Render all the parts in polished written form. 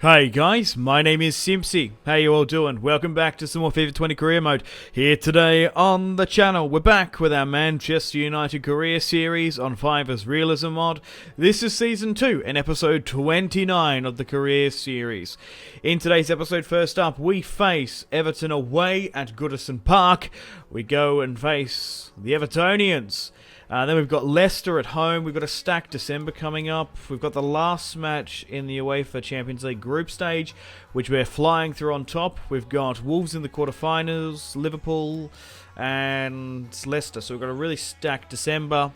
Hey guys, my name is Simpzy. How you all doing? Welcome back to some more FIFA 20 career mode. Here today on the channel, we're back with our Manchester United career series on FIFA's Realism mod. This is season 2 and episode 29 of the career series. In today's episode, first up, we face Everton away at Goodison Park. We go and face the Evertonians. Then we've got Leicester at home. We've got a stacked December coming up. We've got the last match in the UEFA Champions League group stage, which we're flying through on top. We've got Wolves in the quarterfinals, Liverpool, and Leicester. So we've got a really stacked December.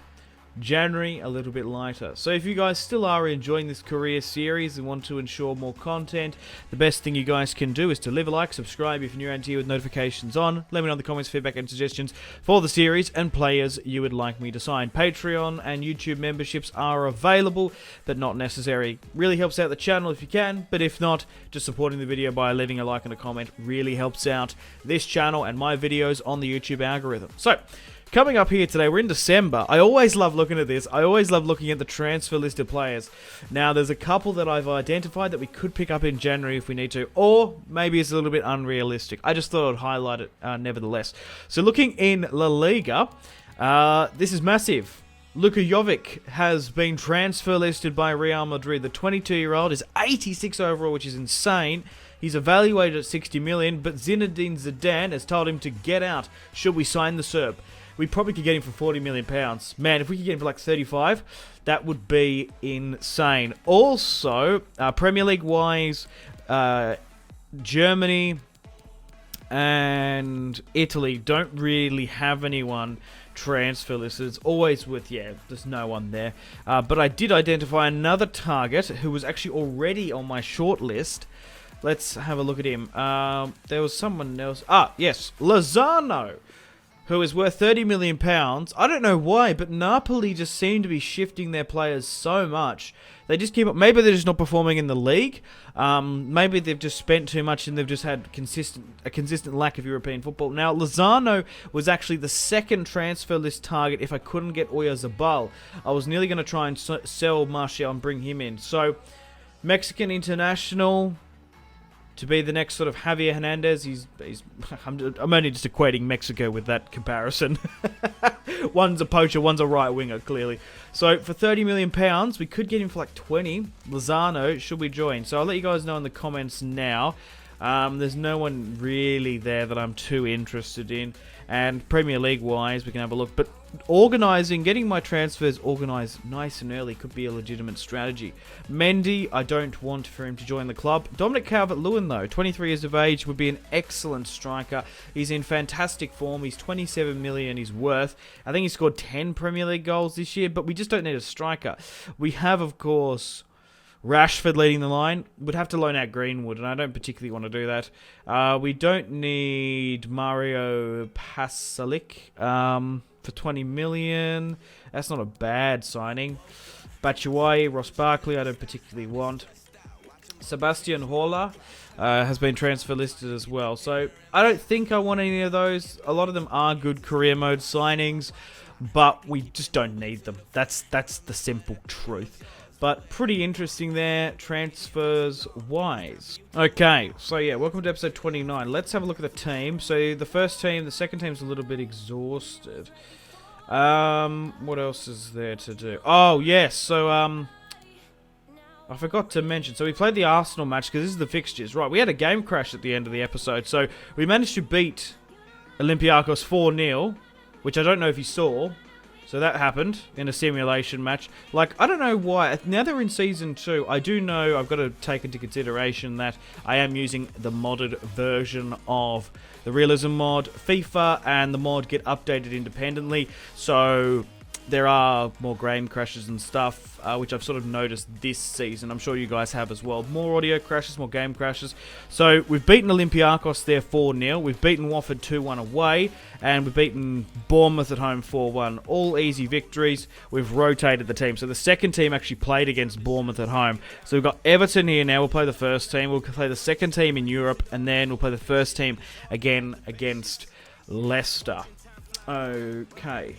January, a little bit lighter. So if you guys still are enjoying this career series and want to ensure more content, the best thing you guys can do is to leave a like, subscribe if you're new around here with notifications on. Let me know in the comments, feedback and suggestions for the series and players you would like me to sign. Patreon and YouTube memberships are available, but not necessary. Really helps out the channel if you can, but if not, just supporting the video by leaving a like and a comment really helps out this channel and my videos on the YouTube algorithm. So, coming up here today, we're in December. I always love looking at this. I always love looking at the transfer list of players. Now, there's a couple that I've identified that we could pick up in January if we need to, or maybe it's a little bit unrealistic. I just thought I'd highlight it nevertheless. So looking in La Liga, this is massive. Luka Jovic has been transfer listed by Real Madrid. The 22-year-old is 86 overall, which is insane. He's evaluated at 60 million, but Zinedine Zidane has told him to get out should we sign the Serb. We probably could get him for £40 million. Man, if we could get him for like 35, that would be insane. Also, Premier League-wise, Germany and Italy don't really have anyone transfer listed. It's always with, there's no one there. But I did identify another target who was actually already on my short list. Let's have a look at him. There was someone else. Yes, Lozano, who is worth £30 million. I don't know why, but Napoli just seem to be shifting their players so much. They just keep up. Maybe they're just not performing in the league. Maybe they've just spent too much and they've just had a consistent lack of European football. Now, Lozano was actually the second transfer list target if I couldn't get Oyarzabal. I was nearly going to try and sell Martial and bring him in. So, Mexican international to be the next sort of Javier Hernandez. I'm only just equating Mexico with that comparison. One's a poacher, one's a right winger, clearly. So for £30 million, we could get him for like 20. Lozano, should we join? So I'll let you guys know in the comments now. There's no one really there that I'm too interested in. And Premier League-wise, we can have a look. But getting my transfers organised nice and early could be a legitimate strategy. Mendy, I don't want for him to join the club. Dominic Calvert-Lewin, though, 23 years of age, would be an excellent striker. He's in fantastic form. He's 27 million he's worth. I think he scored 10 Premier League goals this year, but we just don't need a striker. We have, of course, Rashford leading the line. Would have to loan out Greenwood, and I don't particularly want to do that. We don't need Mario Pasalic for 20 million. That's not a bad signing. Batshuayi, Ross Barkley, I don't particularly want. Sebastian Haller has been transfer listed as well. So I don't think I want any of those. A lot of them are good career mode signings, but we just don't need them. That's the simple truth. But pretty interesting there, transfers-wise. Okay, so yeah, welcome to episode 29. Let's have a look at the team. So the first team, the second team's a little bit exhausted. What else is there to do? Oh, yes, so, I forgot to mention. So we played the Arsenal match, because this is the fixtures. Right, we had a game crash at the end of the episode. So we managed to beat Olympiacos 4-0, which I don't know if you saw. So that happened in a simulation match. Like, I don't know why. Now they're in Season 2, I do know I've got to take into consideration that I am using the modded version of the Realism mod. FIFA and the mod get updated independently. So there are more game crashes and stuff, which I've sort of noticed this season. I'm sure you guys have as well. More audio crashes, more game crashes. So we've beaten Olympiacos there 4-0. We've beaten Watford 2-1 away. And we've beaten Bournemouth at home 4-1. All easy victories. We've rotated the team. So the second team actually played against Bournemouth at home. So we've got Everton here now. We'll play the first team. We'll play the second team in Europe. And then we'll play the first team again against Leicester. Okay.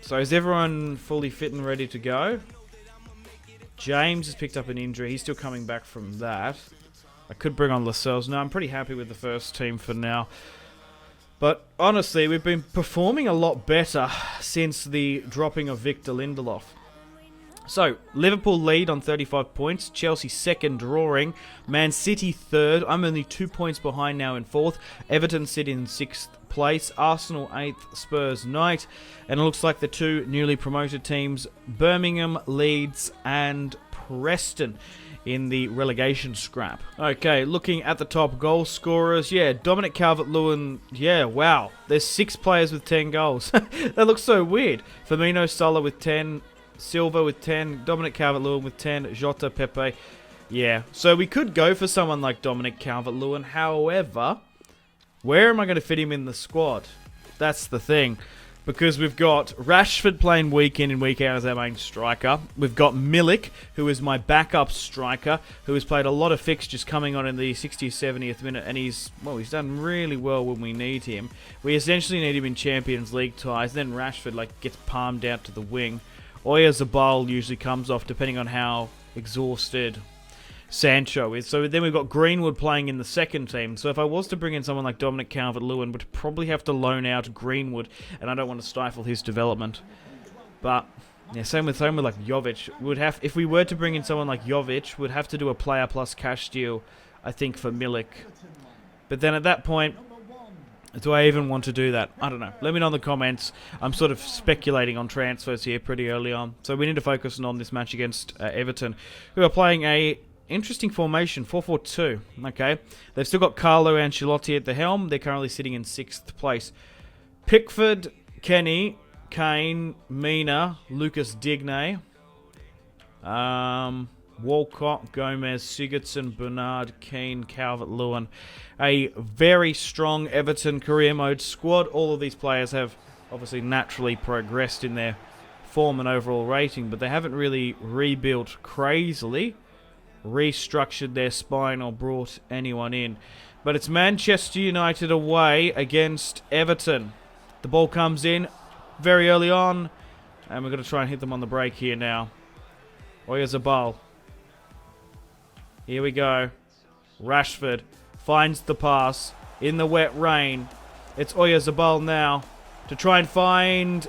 So is everyone fully fit and ready to go? James has picked up an injury. He's still coming back from that. I could bring on Lascelles. No, I'm pretty happy with the first team for now. But honestly, we've been performing a lot better since the dropping of Victor Lindelof. So, Liverpool lead on 35 points. Chelsea second, drawing. Man City third. I'm only 2 points behind now in fourth. Everton sit in sixth place. Arsenal 8th, Spurs 9th. And it looks like the two newly promoted teams, Birmingham, Leeds and Preston, in the relegation scrap. Okay, looking at the top goal scorers. Yeah, Dominic Calvert-Lewin. Yeah, wow. There's 6 players with 10 goals. That looks so weird. Firmino, Salah with 10. Silva with 10. Dominic Calvert-Lewin with 10. Jota, Pepe. Yeah, so we could go for someone like Dominic Calvert-Lewin. However, where am I going to fit him in the squad? That's the thing. Because we've got Rashford playing week in and week out as our main striker. We've got Milik, who is my backup striker, who has played a lot of fixtures coming on in the 60th, 70th minute, and he's done really well when we need him. We essentially need him in Champions League ties. Then Rashford gets palmed out to the wing. Oyarzabal usually comes off depending on how exhausted Sancho is. So then we've got Greenwood playing in the second team. So if I was to bring in someone like Dominic Calvert-Lewin, would probably have to loan out Greenwood, and I don't want to stifle his development. But yeah, same with like Jovic. If we were to bring in someone like Jovic, we'd have to do a player plus cash deal, I think, for Milik. But then at that point, do I even want to do that? I don't know. Let me know in the comments. I'm sort of speculating on transfers here pretty early on. So we need to focus on this match against Everton, who are playing a interesting formation, 4-4-2. Okay. They've still got Carlo Ancelotti at the helm. They're currently sitting in 6th place. Pickford, Kenny, Kane, Mina, Lucas Digne, Walcott, Gomez, Sigurdsson, Bernard, Keane, Calvert-Lewin. A very strong Everton career mode squad. All of these players have obviously naturally progressed in their form and overall rating, but they haven't really rebuilt crazily, restructured their spine or brought anyone in. But it's Manchester United away against Everton. The ball comes in very early on, and we're going to try and hit them on the break here now. Oyarzabal. Here we go. Rashford finds the pass in the wet rain. It's Oyarzabal now to try and find...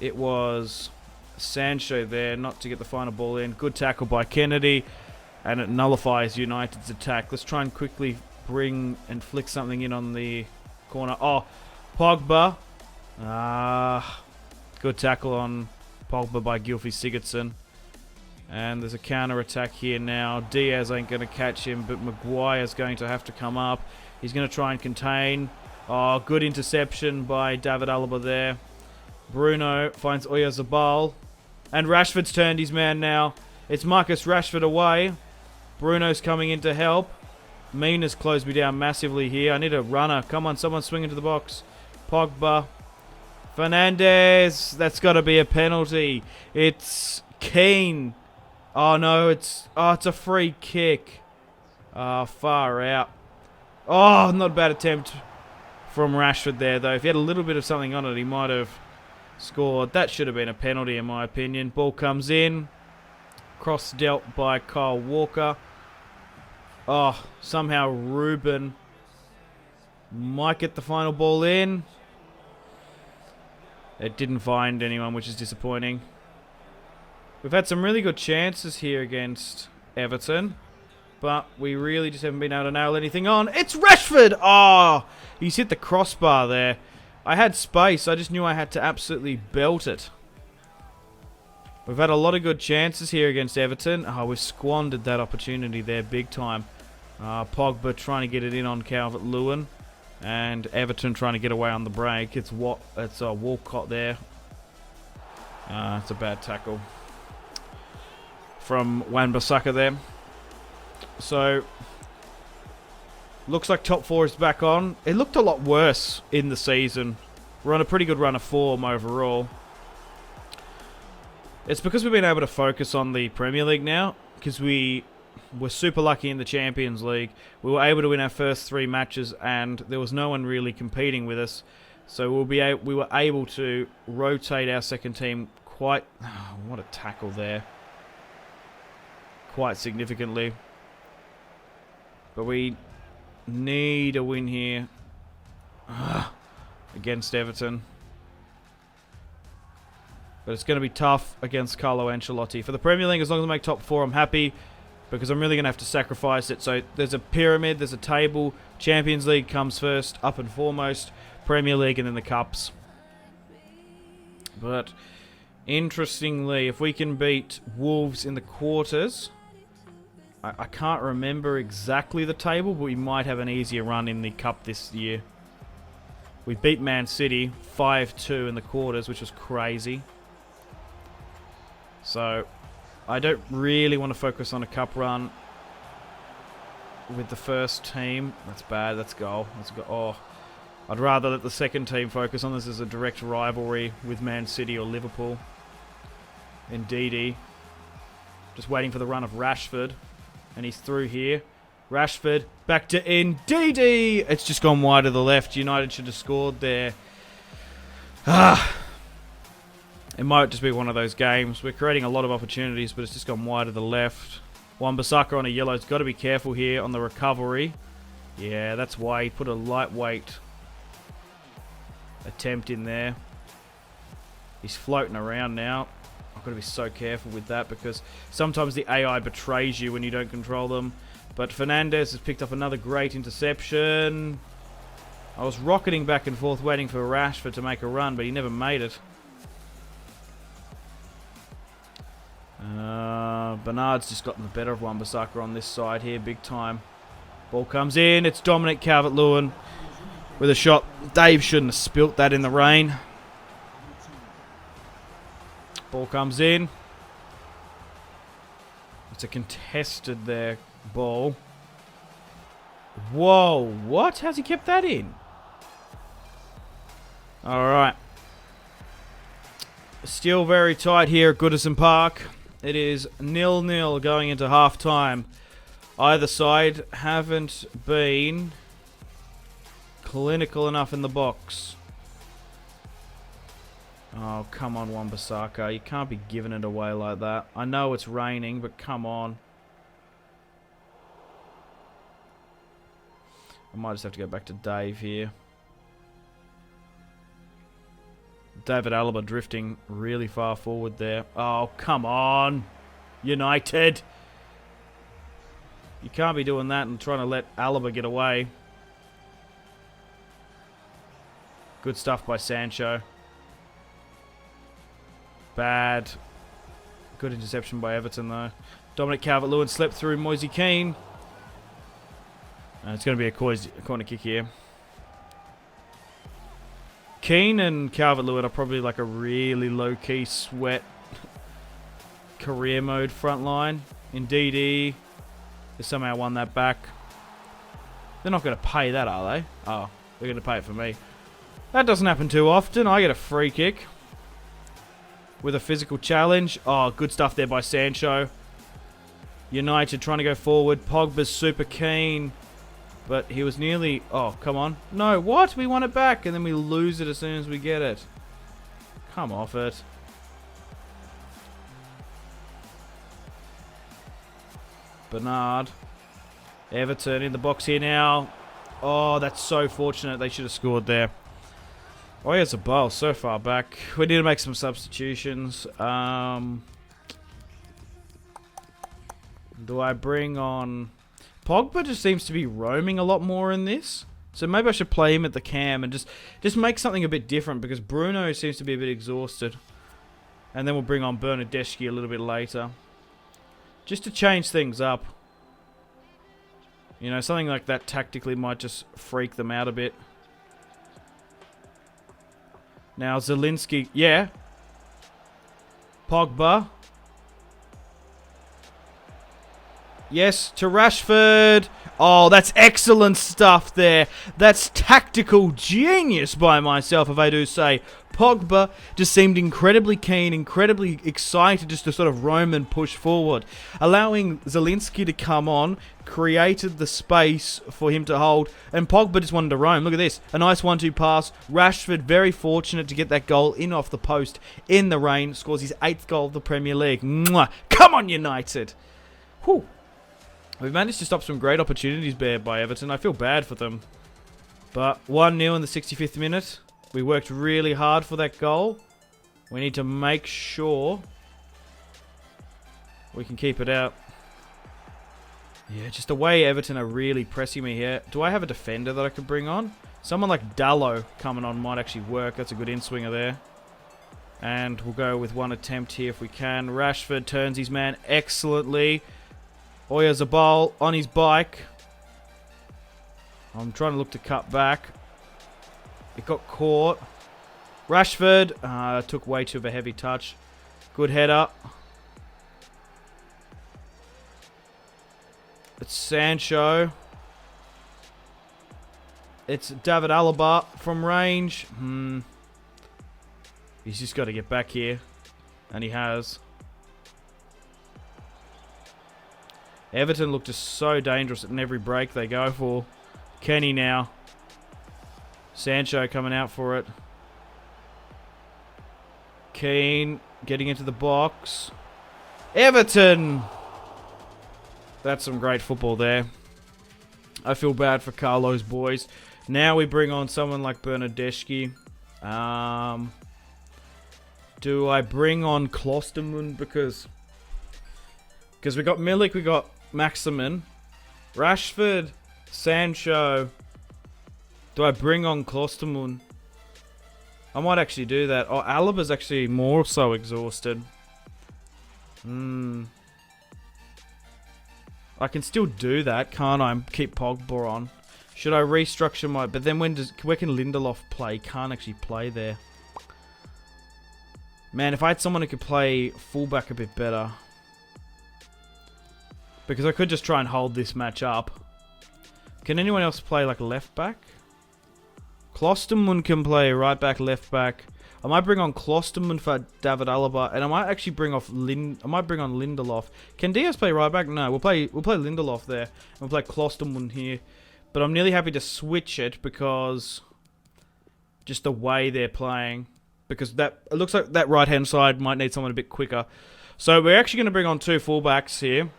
It was Sancho there, not to get the final ball in. Good tackle by Kennedy, and it nullifies United's attack. Let's try and quickly bring and flick something in on the corner. Oh, Pogba. Good tackle on Pogba by Gylfi Sigurdsson. And there's a counter-attack here now. Diaz ain't going to catch him, but Maguire's going to have to come up. He's going to try and contain. Oh, good interception by David Alaba there. Bruno finds Oyarzabal. And Rashford's turned his man now. It's Marcus Rashford away. Bruno's coming in to help. Mina's closed me down massively here. I need a runner. Come on, someone swing into the box. Pogba. Fernandes. That's got to be a penalty. It's Keane. Oh, no, it's a free kick. Far out. Oh, not a bad attempt from Rashford there, though. If he had a little bit of something on it, he might have scored. That should have been a penalty, in my opinion. Ball comes in. Cross dealt by Kyle Walker. Oh, somehow Ruben might get the final ball in. It didn't find anyone, which is disappointing. We've had some really good chances here against Everton, but we really just haven't been able to nail anything on. It's Rashford! Oh, he's hit the crossbar there. I had space. I just knew I had to absolutely belt it. We've had a lot of good chances here against Everton. Oh, we've squandered that opportunity there big time. Pogba trying to get it in on Calvert-Lewin, and Everton trying to get away on the break. It's Walcott there. It's a bad tackle from Wan-Bissaka there. So, looks like top four is back on. It looked a lot worse in the season. We're on a pretty good run of form overall. It's because we've been able to focus on the Premier League now, because we were super lucky in the Champions League. We were able to win our first 3 matches, and there was no one really competing with us. So we were able to rotate our second team quite... Oh, what a tackle there. Quite significantly. But we need a win here. Against Everton. But it's going to be tough against Carlo Ancelotti. For the Premier League, as long as I make top 4, I'm happy. Because I'm really going to have to sacrifice it. So there's a pyramid, there's a table. Champions League comes first, up and foremost. Premier League and then the Cups. But interestingly, if we can beat Wolves in the quarters... I can't remember exactly the table, but we might have an easier run in the Cup this year. We beat Man City 5-2 in the quarters, which was crazy. So, I don't really want to focus on a Cup run with the first team. That's bad, that's goal. That's go. Oh, I'd rather let the second team focus on this as a direct rivalry with Man City or Liverpool. Ndidi. Just waiting for the run of Rashford. And he's through here. Rashford, back to Ndidi. It's just gone wide to the left. United should have scored there. It might just be one of those games. We're creating a lot of opportunities, but it's just gone wide to the left. Wan-Bissaka on a yellow's got to be careful here on the recovery. Yeah, that's why he put a lightweight attempt in there. He's floating around now. I've got to be so careful with that because sometimes the AI betrays you when you don't control them. But Fernandes has picked up another great interception. I was rocketing back and forth waiting for Rashford to make a run, but he never made it. Bernard's just gotten the better of Wan-Bissaka on this side here, big time. Ball comes in, it's Dominic Calvert-Lewin with a shot. Dave shouldn't have spilt that in the rain. Ball comes in. It's a contested there ball. Whoa, what? How's he kept that in? Alright. Still very tight here at Goodison Park. It is 0-0 going into half-time. Either side haven't been clinical enough in the box. Oh, come on, Wan-Bissaka. You can't be giving it away like that. I know it's raining, but come on. I might just have to go back to Dave here. David Alaba drifting really far forward there. Oh, come on. United. You can't be doing that and trying to let Alaba get away. Good stuff by Sancho. Bad. Good interception by Everton, though. Dominic Calvert-Lewin slept through Moise Kean. It's going to be a corner kick here. Keane and Calvert-Lewin are probably like a really low-key sweat career mode front line. Indeed, they somehow won that back. They're not going to pay that, are they? Oh, they're going to pay it for me. That doesn't happen too often. I get a free kick with a physical challenge. Oh, good stuff there by Sancho. United trying to go forward. Pogba's super keen. But he was nearly... Oh, come on. No, what? We want it back. And then we lose it as soon as we get it. Come off it. Bernard. Everton in the box here now. Oh, that's so fortunate. They should have scored there. Oh, here's a ball so far back. We need to make some substitutions. Do I bring on... Pogba just seems to be roaming a lot more in this. So maybe I should play him at the cam and just make something a bit different because Bruno seems to be a bit exhausted. And then we'll bring on Bernardeschi a little bit later. Just to change things up. You know, something like that tactically might just freak them out a bit. Now Zielinski, yeah. Pogba. Yes, to Rashford. Oh, that's excellent stuff there. That's tactical genius by myself, if I do say. Pogba just seemed incredibly keen, incredibly excited just to sort of roam and push forward. Allowing Zielinski to come on, created the space for him to hold, and Pogba just wanted to roam. Look at this. A nice 1-2 pass. Rashford, very fortunate to get that goal in off the post in the rain. Scores his 8th goal of the Premier League. Mwah. Come on, United. Whew. We've managed to stop some great opportunities there by Everton. I feel bad for them. But 1-0 in the 65th minute. We worked really hard for that goal. We need to make sure we can keep it out. Yeah, just the way Everton are really pressing me here. Do I have a defender that I could bring on? Someone like Dallo coming on might actually work. That's a good in-swinger there. And we'll go with one attempt here if we can. Rashford turns his man excellently. Oyarzabal on his bike. I'm trying to look to cut back. It got caught. Rashford took way too of a heavy touch. Good header. It's Sancho. It's David Alaba from range. He's just got to get back here. And he has. Everton look just so dangerous in every break they go for. Kenny now. Sancho coming out for it. Keane getting into the box. Everton! That's some great football there. I feel bad for Carlo's boys. Now we bring on someone like Bernardeschi. Do I bring on Klosterman? Because we got Milik, we got Maximin. Rashford, Sancho. Do I bring on Klosterman? I might actually do that. Oh, Alaba's actually more so exhausted. I can still do that, can't I? Keep Pogba on. Should I restructure my... But then where can Lindelof play? Can't actually play there. Man, if I had someone who could play fullback a bit better. Because I could just try and hold this match up. Can anyone else play like left back? Klosterman can play right back, left back. I might bring on Klosterman for David Alaba, and I might actually bring on Lindelof. Can Diaz play right back? No, we'll play Lindelof there. And we'll play Klosterman here. But I'm nearly happy to switch it because just the way they're playing. Because it looks like that right hand side might need someone a bit quicker. So we're actually going to bring on 2 fullbacks here,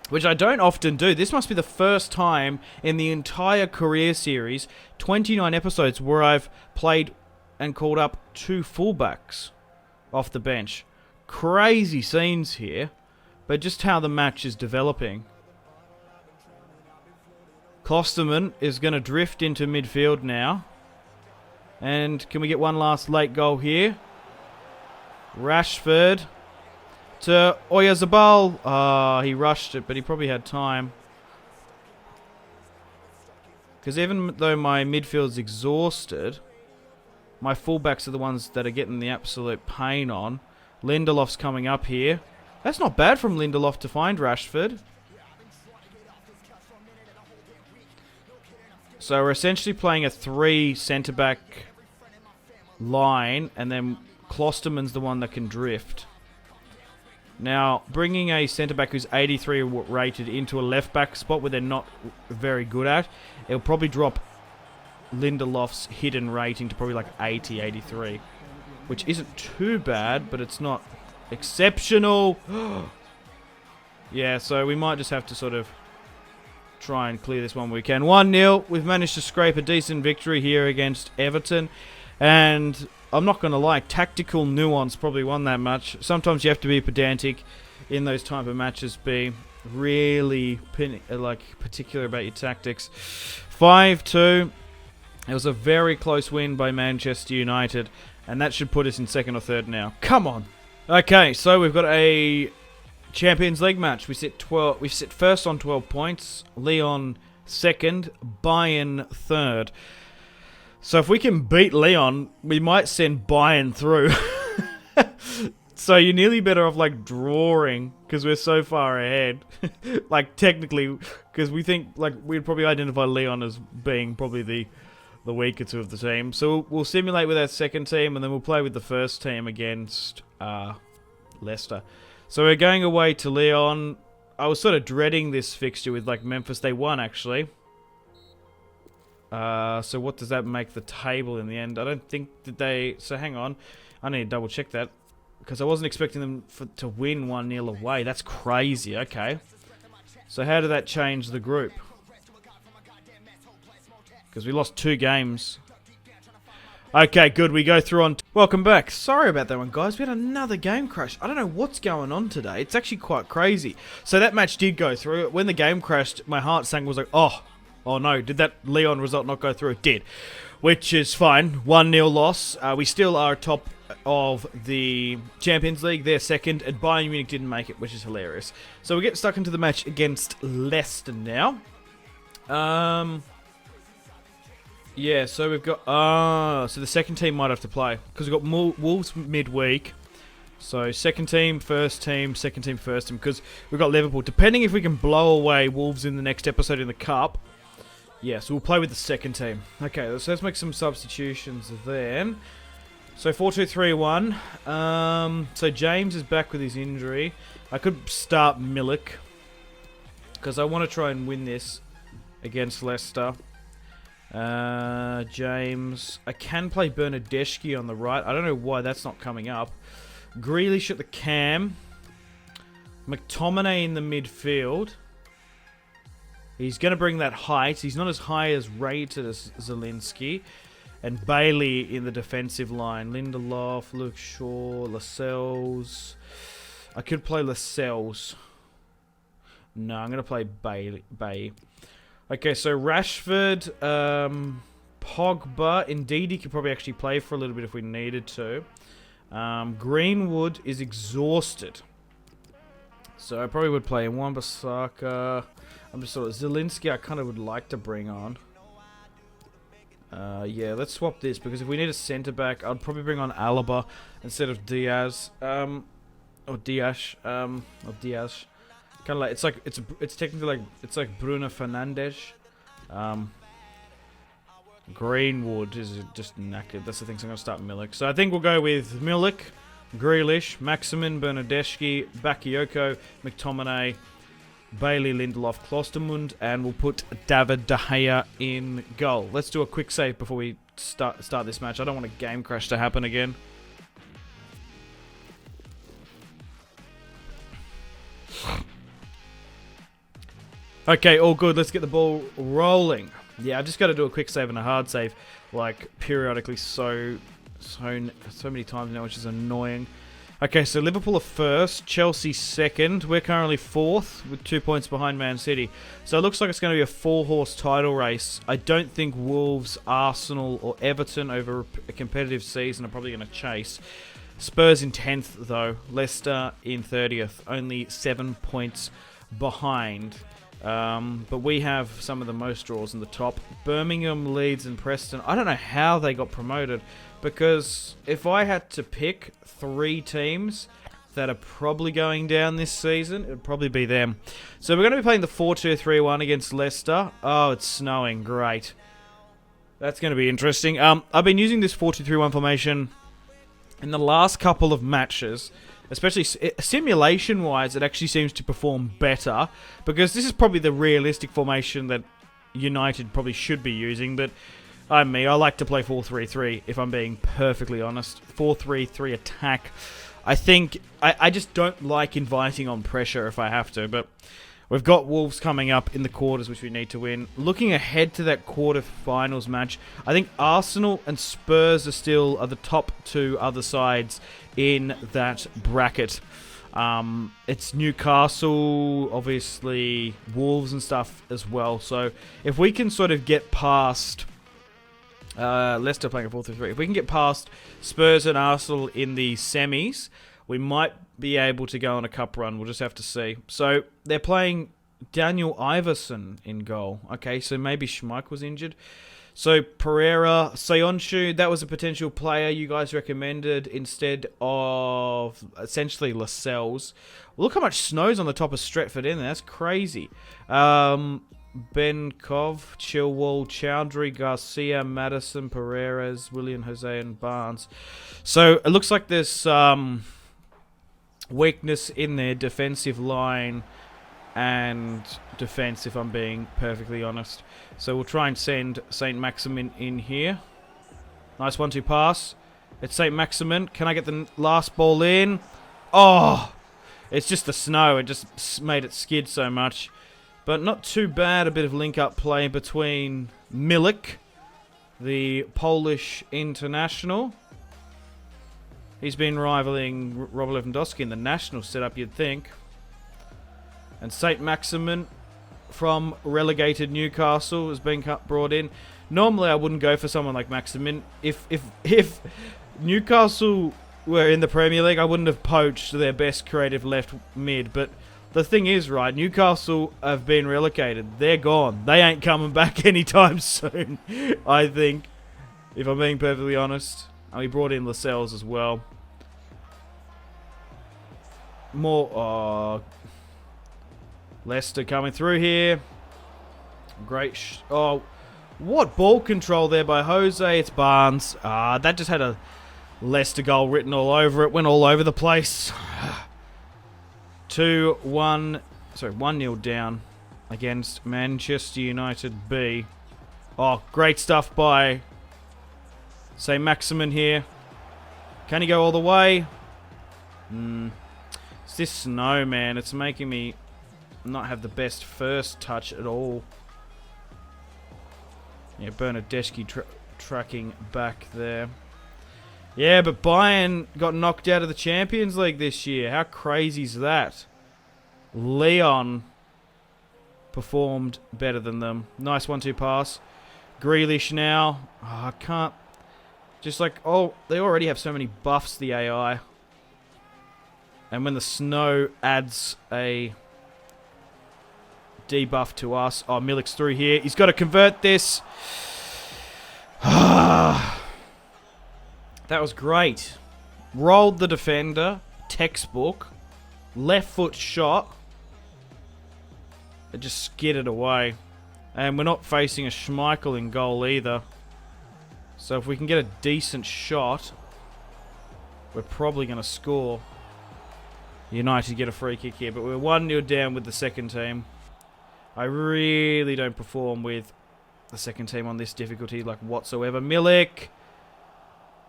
which I don't often do. This must be the first time in the entire career series, 29 episodes, where I've played and called up 2 fullbacks off the bench. Crazy scenes here, but just how the match is developing. Klosterman is going to drift into midfield now. And can we get one last late goal here? Rashford to Oyarzabal. He rushed it, but he probably had time. Because even though my midfield's exhausted, my fullbacks are the ones that are getting the absolute pain on. Lindelof's coming up here. That's not bad from Lindelof to find Rashford. So we're essentially playing a 3 centre-back line, and then Klosterman's the one that can drift. Now, bringing a centre-back who's 83 rated into a left-back spot where they're not very good at, it'll probably drop Lindelof's hidden rating to probably like 80, 83. Which isn't too bad, but it's not exceptional. Yeah, so we might just have to sort of try and clear this one when we can. 1-0. We've managed to scrape a decent victory here against Everton. And I'm not going to lie, tactical nuance probably won that match. Sometimes you have to be pedantic in those type of matches, be really particular about your tactics. 5-2. It was a very close win by Manchester United, and that should put us in 2nd or 3rd now. Come on. Okay, so we've got a Champions League match. We sit first on 12 points, Lyon 2nd, Bayern 3rd. So if we can beat Lyon, we might send Bayern through. So you're nearly better off like drawing because we're so far ahead. Like technically, because we think like we'd probably identify Leon as being probably the weaker two of the team. So we'll simulate with our second team and then we'll play with the first team against Leicester. So we're going away to Leon. I was sort of dreading this fixture with like Memphis. They won actually. So what does that make the table in the end? I don't think that they... So hang on. I need to double check that. Because I wasn't expecting them to win 1-0 away. That's crazy. Okay. So how did that change the group? Because we lost 2 games. Okay, good. We go through on... Welcome back. Sorry about that one, guys. We had another game crash. I don't know what's going on today. It's actually quite crazy. So that match did go through. When the game crashed, my heart sank. Was like, oh no. Did that Leon result not go through? It did. Which is fine. 1-0 loss. We still are top of the Champions League. They're second, and Bayern Munich didn't make it, which is hilarious. So we get stuck into the match against Leicester now. Yeah, so we've got... so the second team might have to play. Because we've got Wolves midweek. So second team, first team, second team, first team. Because we've got Liverpool. Depending if we can blow away Wolves in the next episode in the Cup. Yeah, so we'll play with the second team. Okay, so let's make some substitutions then. So 4-2-3-1. So James is back with his injury. I could start Milik. Because I want to try and win this against Leicester. James. I can play Bernardeschi on the right. I don't know why that's not coming up. Grealish at the cam. McTominay in the midfield. He's going to bring that height. He's not as high as rated as Zielinski. And Bailey in the defensive line. Lindelof, Luke Shaw, Lascelles. I could play Lascelles. No, I'm going to play Bailey. Okay, so Rashford, Pogba. Indeed, he could probably actually play for a little bit if we needed to. Greenwood is exhausted. So I probably would play Wan-Bissaka. I'm just sort of... Zielinski I kind of would like to bring on. Yeah, let's swap this, because if we need a centre-back, I'd probably bring on Alaba instead of Diaz. Or Diaz. Or Diaz. Kind of like... It's technically like... It's like Bruno Fernandes. Greenwood is just knackered. That's the thing, so I'm going to start Milik. So I think we'll go with Milik, Grealish, Maximin, Bernardeschi, Bakayoko, McTominay, Bailey, Lindelof, Klostermund, and we'll put David De Gea in goal. Let's do a quick save before we start this match. I don't want a game crash to happen again. Okay, all good. Let's get the ball rolling. Yeah, I've just got to do a quick save and a hard save, like, periodically so many times now, which is annoying. Okay, so Liverpool are first, Chelsea second. We're currently fourth with 2 points behind Man City. So it looks like it's going to be a 4-horse title race. I don't think Wolves, Arsenal, or Everton over a competitive season are probably going to chase. Spurs in 10th, though. Leicester in 30th, only 7 points behind. But we have some of the most draws in the top. Birmingham, Leeds, and Preston. I don't know how they got promoted, because if I had to pick 3 teams that are probably going down this season, it would probably be them. So we're going to be playing the 4-2-3-1 against Leicester. Oh, it's snowing. Great. That's going to be interesting. I've been using this 4-2-3-1 formation in the last couple of matches. Especially simulation-wise, it actually seems to perform better, because this is probably the realistic formation that United probably should be using, but I like to play 4-3-3, if I'm being perfectly honest. 4-3-3 attack. I think... I just don't like inviting on pressure if I have to, but we've got Wolves coming up in the quarters, which we need to win. Looking ahead to that quarterfinals match, I think Arsenal and Spurs are the top 2 other sides in that bracket. It's Newcastle, obviously Wolves and stuff as well. So if we can sort of get past Leicester playing a 4-3-3, if we can get past Spurs and Arsenal in the semis, we might be able to go on a cup run. We'll just have to see. So they're playing Daniel Iverson in goal. Okay, so maybe Schmeich was injured. So Pereira, Sayonshu, that was a potential player you guys recommended instead of essentially Lascelles. Well, look how much snow's on the top of Stretford in there. That's crazy. Benkov, Chilwell, Chowdhury, Garcia, Madison, Pereira's, William Jose, and Barnes. So it looks like there's weakness in their defensive line and defense, if I'm being perfectly honest. So we'll try and send St. Maximin in here. Nice 1-2 pass. It's St. Maximin. Can I get the last ball in? Oh! It's just the snow. It just made it skid so much. But not too bad. A bit of link-up play between Milik, the Polish international. He's been rivaling Robert Lewandowski in the national setup, you'd think. And St. Maximin from relegated Newcastle has been brought in. Normally, I wouldn't go for someone like Maximin. If Newcastle were in the Premier League, I wouldn't have poached their best creative left mid. But the thing is, right, Newcastle have been relegated. They're gone. They ain't coming back anytime soon, I think, if I'm being perfectly honest. And we brought in Lascelles as well. Leicester coming through here. Great. Oh, what ball control there by Jose. It's Barnes. That just had a Leicester goal written all over it. Went all over the place. 1-0 down against Manchester United B. Oh, great stuff by St. Maximin here. Can he go all the way? It's this snow, man. It's making me not have the best first touch at all. Yeah, Bernardeschi tracking back there. Yeah, but Bayern got knocked out of the Champions League this year. How crazy is that? Leon performed better than them. Nice 1-2 pass. Grealish now. Oh, I can't. Just like, oh, they already have so many buffs, the AI. And when the snow adds a debuff to us. Oh, Milik's through here. He's got to convert this. That was great. Rolled the defender. Textbook. Left foot shot. It just skidded away. And we're not facing a Schmeichel in goal either. So if we can get a decent shot, we're probably going to score. United get a free kick here, but we're 1-0 down with the second team. I really don't perform with the second team on this difficulty like whatsoever. Milik.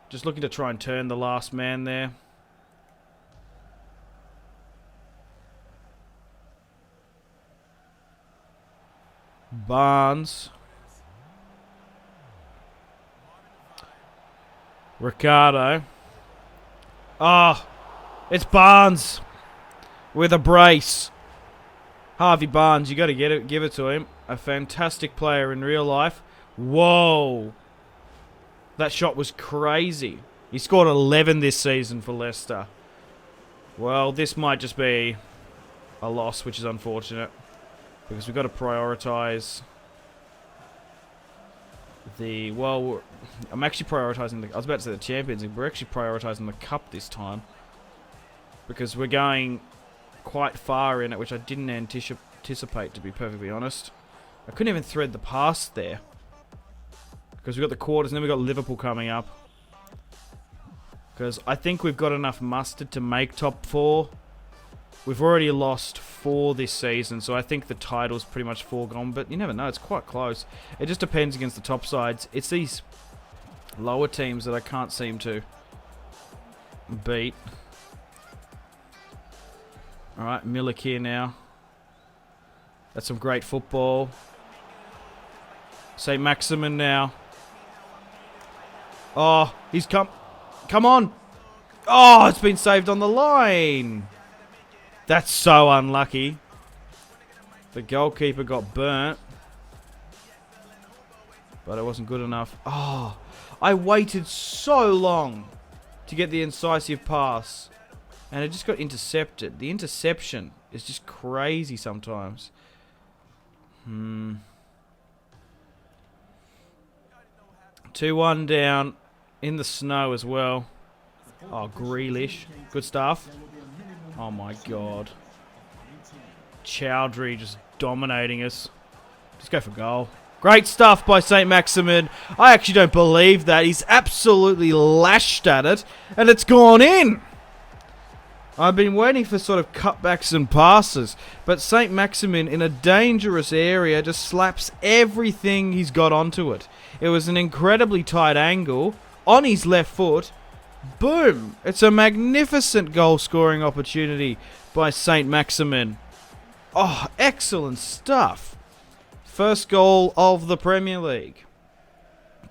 Just looking to try and turn the last man there. Barnes. Ricardo. Oh, it's Barnes with a brace. Harvey Barnes, you got to give it to him. A fantastic player in real life. Whoa. That shot was crazy. He scored 11 this season for Leicester. Well, this might just be a loss, which is unfortunate. Because we've got to prioritise the... Well, I'm actually prioritising the... I was about to say the Champions League. We're actually prioritising the Cup this time. Because we're going quite far in it, which I didn't anticipate, to be perfectly honest. I couldn't even thread the pass there. Because we've got the quarters and then we've got Liverpool coming up. Because I think we've got enough mustard to make top 4. We've already lost 4 this season, so I think the title's pretty much foregone. But you never know, it's quite close. It just depends against the top sides. It's these lower teams that I can't seem to beat. Alright, Milik here now. That's some great football. St. Maximin now. Oh, he's come on! Oh, it's been saved on the line! That's so unlucky. The goalkeeper got burnt. But it wasn't good enough. Oh, I waited so long to get the incisive pass. And it just got intercepted. The interception is just crazy sometimes. 2-1 down in the snow as well. Oh, Grealish. Good stuff. Oh, my God. Chowdhury just dominating us. Just go for goal. Great stuff by St. Maximin. I actually don't believe that. He's absolutely lashed at it, and it's gone in. I've been waiting for sort of cutbacks and passes, but St. Maximin in a dangerous area just slaps everything he's got onto it. It was an incredibly tight angle on his left foot. Boom! It's a magnificent goal-scoring opportunity by St. Maximin. Oh, excellent stuff. First goal of the Premier League.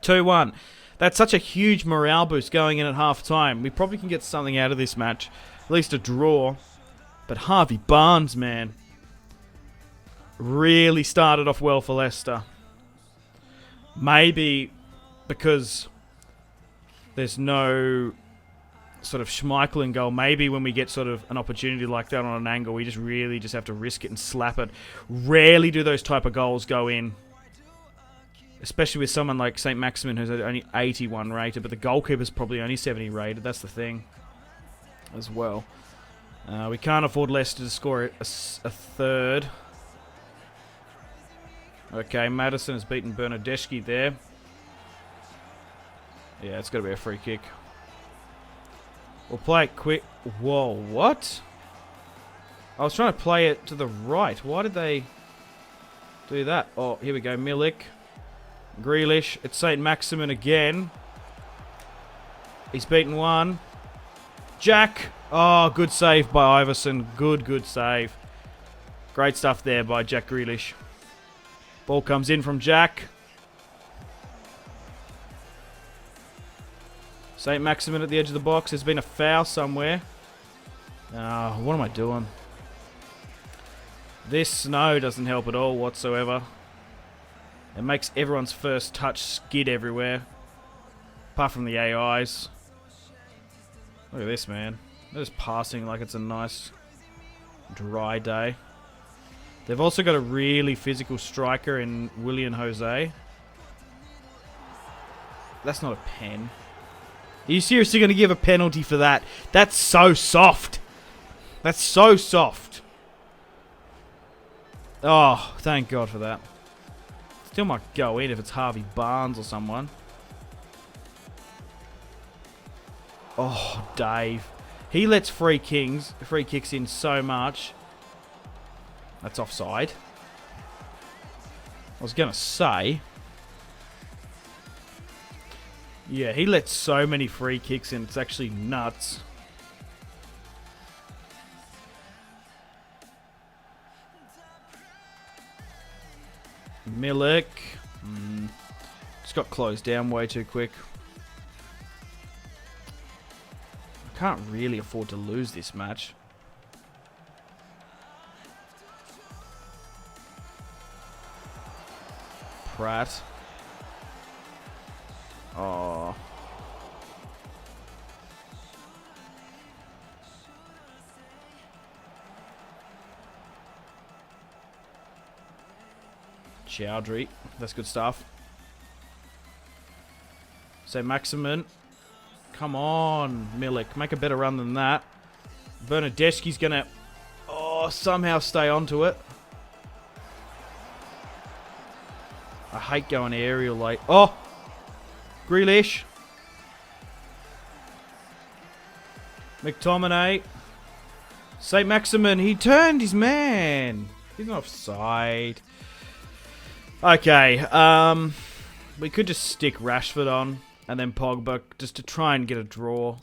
2-1. That's such a huge morale boost going in at half-time. We probably can get something out of this match. At least a draw. But Harvey Barnes, man, really started off well for Leicester. Maybe because there's no sort of Schmeichel in goal. Maybe when we get sort of an opportunity like that on an angle, we just really just have to risk it and slap it. Rarely do those type of goals go in. Especially with someone like St. Maximin, who's only 81 rated, but the goalkeeper's probably only 70 rated. That's the thing as well. We can't afford Leicester to score a third. Okay, Maddison has beaten Bernardeschi there. Yeah, it's got to be a free kick. We'll play it quick. Whoa, what? I was trying to play it to the right. Why did they do that? Oh, here we go. Milik. Grealish. It's St. Maximin again. He's beaten one. Jack. Oh, good save by Iverson. Good save. Great stuff there by Jack Grealish. Ball comes in from Jack. St. Maximin at the edge of the box. There's been a foul somewhere. What am I doing? This snow doesn't help at all whatsoever. It makes everyone's first touch skid everywhere. Apart from the AIs. Look at this, man. They're just passing like it's a nice dry day. They've also got a really physical striker in Willian Jose. That's not a pen. Are you seriously going to give a penalty for that? That's so soft. That's so soft. Oh, thank God for that. Still might go in if it's Harvey Barnes or someone. Oh, Dave. He lets free kicks in so much. That's offside. I was going to say... Yeah, he lets so many free kicks in. It's actually nuts. Milik. Just got closed down way too quick. I can't really afford to lose this match. Pratt. Oh. Chowdhury. That's good stuff. St. Maximin. Come on, Milik. Make a better run than that. Bernardeschi's going to somehow stay onto it. I hate going aerial like... Oh! Grealish. McTominay. St. Maximin. He turned his man. He's not offside. Okay. We could just stick Rashford on and then Pogba just to try and get a draw.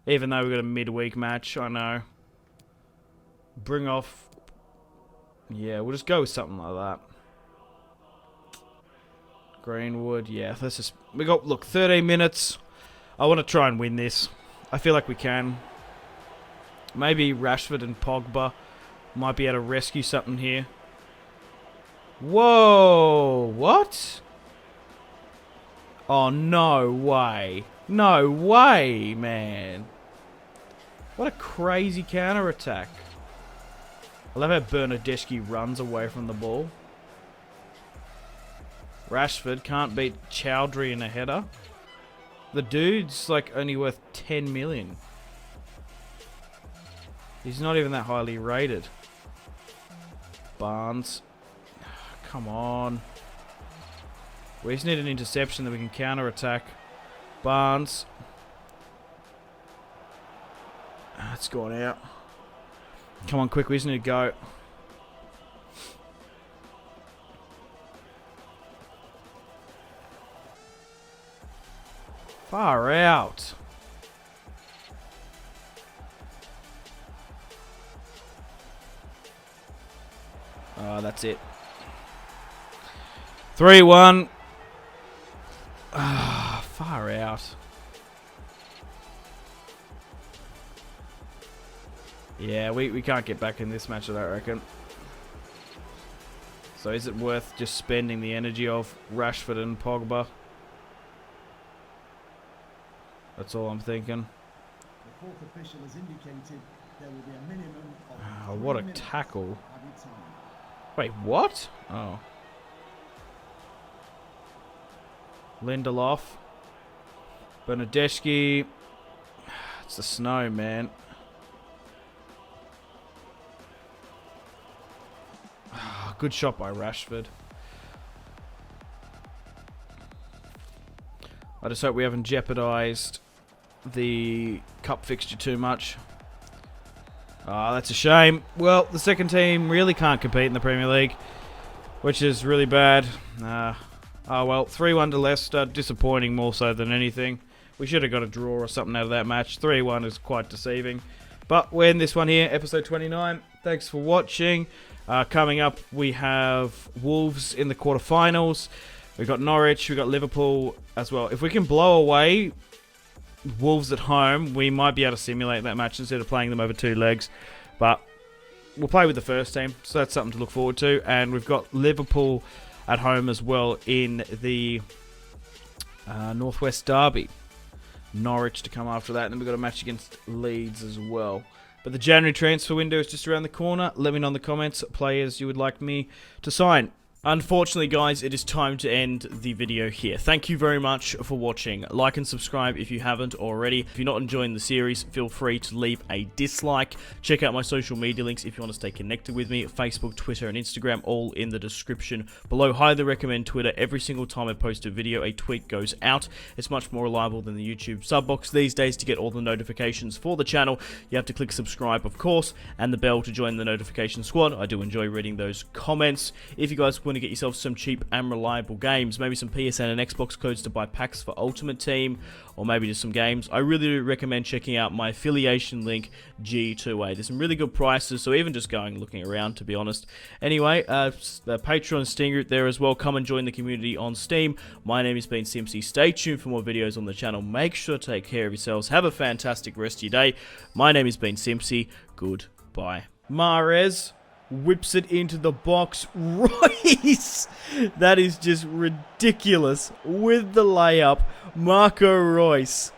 Even though we've got a midweek match. I know. Bring off... Yeah, we'll just go with something like that. Greenwood, yeah, let's just... We got, look, 13 minutes. I want to try and win this. I feel like we can. Maybe Rashford and Pogba might be able to rescue something here. Whoa, what? Oh, no way. No way, man. What a crazy counter-attack. I love how Bernardeschi runs away from the ball. Rashford can't beat Chowdhury in a header. The dude's like only worth 10 million. He's not even that highly rated. Barnes. Come on. We just need an interception that we can counter-attack. Barnes. It's gone out. Come on, quick. We just need to go. Far out. Oh, that's it. 3-1. Ah, far out. Yeah, we can't get back in this match, I don't reckon. So is it worth just spending the energy of Rashford and Pogba? That's all I'm thinking. The fourth official has indicated there will be a minimum of oh, what a tackle. Wait, what? Oh. Lindelof. Bernadeschi. It's the snow, man. Good shot by Rashford. I just hope we haven't jeopardised the cup fixture too much. Ah, that's a shame. Well, the second team really can't compete in the Premier League, which is really bad. Oh well, 3-1 to Leicester. Disappointing more so than anything. We should have got a draw or something out of that match. 3-1 is quite deceiving. But we're in this one here, episode 29. Thanks for watching. Coming up, we have Wolves in the quarterfinals. We've got Norwich, we've got Liverpool as well. If we can blow away Wolves at home, we might be able to simulate that match instead of playing them over 2 legs. But we'll play with the first team, so that's something to look forward to. And we've got Liverpool at home as well in the Northwest Derby. Norwich to come after that, and then we've got a match against Leeds as well. But the January transfer window is just around the corner. Let me know in the comments players you would like me to sign. Unfortunately, guys, it is time to end the video here. Thank you very much for watching. Like and subscribe if you haven't already. If you're not enjoying the series, feel free to leave a dislike. Check out my social media links if you want to stay connected with me. Facebook, Twitter, and Instagram, all in the description below. Highly recommend Twitter. Every single time I post a video, a tweet goes out. It's much more reliable than the YouTube sub box these days. To get all the notifications for the channel, you have to click subscribe, of course, and the bell to join the notification squad. I do enjoy reading those comments. If you guys want to get yourself some cheap and reliable games, maybe some PSN and Xbox codes to buy packs for Ultimate Team, or maybe just some games, I really do recommend checking out my affiliation link, G2A. There's some really good prices, so even just going looking around, to be honest. Anyway, the Patreon Steam group there as well. Come and join the community on Steam. My name has been Simpzy. Stay tuned for more videos on the channel. Make sure to take care of yourselves. Have a fantastic rest of your day. My name has been Simpzy. Goodbye. Mahrez whips it into the box. Royce! That is just ridiculous. With the layup, Marco Royce